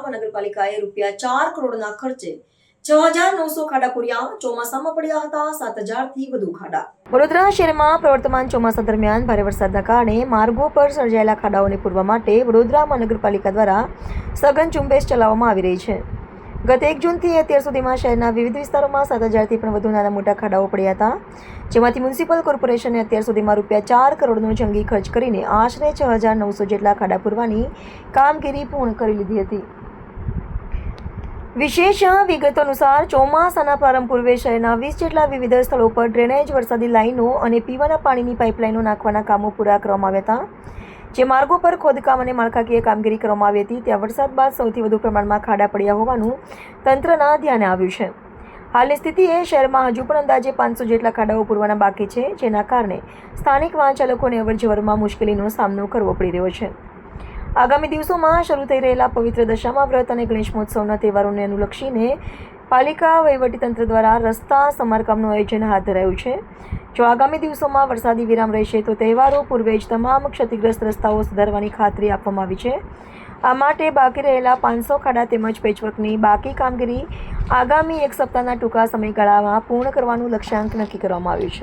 મહાનગરપાલિકાએ ₹4 કરોડના ખર્ચે 6,900 ખાડા પૂર્યા. ચોમાસામાં પડ્યા હતા 7,000થી વધુ ખાડા. વડોદરા શહેરમાં પ્રવર્તમાન ચોમાસા દરમિયાન ભારે વરસાદના કારણે માર્ગો પર સર્જાયેલા ખાડાઓને પૂરવા માટે વડોદરા મહાનગરપાલિકા દ્વારા સઘન ઝુંબેશ ચલાવવામાં આવી રહી છે. ગત 1 જૂનથી અત્યાર સુધીમાં શહેરના વિવિધ વિસ્તારોમાં 7,000થી પણ વધુ નાના મોટા ખાડાઓ પડ્યા હતા, જેમાંથી મ્યુનિસિપલ કોર્પોરેશને અત્યાર સુધીમાં ₹4 કરોડનો જંગી ખર્ચ કરીને આશરે 6,900 જેટલા ખાડા પૂરવાની કામગીરી પૂર્ણ કરી લીધી હતી. વિશેષ વિગતો અનુસાર ચોમાસાના પ્રારંભ પૂર્વે શહેરના 20 જેટલા વિવિધ સ્થળો પર ડ્રેનેજ, વરસાદી લાઈનો અને પીવાના પાણીની પાઇપલાઇનો નાખવાના કામો પૂરા કરવામાં આવ્યા હતા. જે માર્ગો પર ખોદકામ અને માળખાકીય કામગીરી કરવામાં આવી હતી, ત્યાં વરસાદ બાદ સૌથી વધુ પ્રમાણમાં ખાડા પડ્યા હોવાનું તંત્રના ધ્યાને આવ્યું છે. હાલની સ્થિતિએ શહેરમાં હજુ પણ અંદાજે 500 જેટલા ખાડાઓ પૂરવાના બાકી છે, જેના કારણે સ્થાનિક વાહન ચાલકોને અવરજવરમાં મુશ્કેલીનો સામનો કરવો પડી રહ્યો છે. આગામી દિવસોમાં શરૂ થઈ રહેલા પવિત્ર દશામા વ્રત અને ગણેશ મહોત્સવના તહેવારોને અનુલક્ષીને પાલિકા વહીવટીતંત્ર દ્વારા રસ્તા સમારકામનું આયોજન હાથ ધરાયું છે. જો આગામી દિવસોમાં વરસાદી વિરામ રહેશે તો તહેવારો પૂર્વે જ તમામ ક્ષતિગ્રસ્ત રસ્તાઓ સુધારવાની ખાતરી આપવામાં આવી છે. આ માટે બાકી રહેલા 500 ખાડા તેમજ પેચવર્કની બાકી કામગીરી આગામી 1 સપ્તાહના ટૂંકા સમયગાળામાં પૂર્ણ કરવાનું લક્ષ્યાંક નક્કી કરવામાં આવ્યું છે.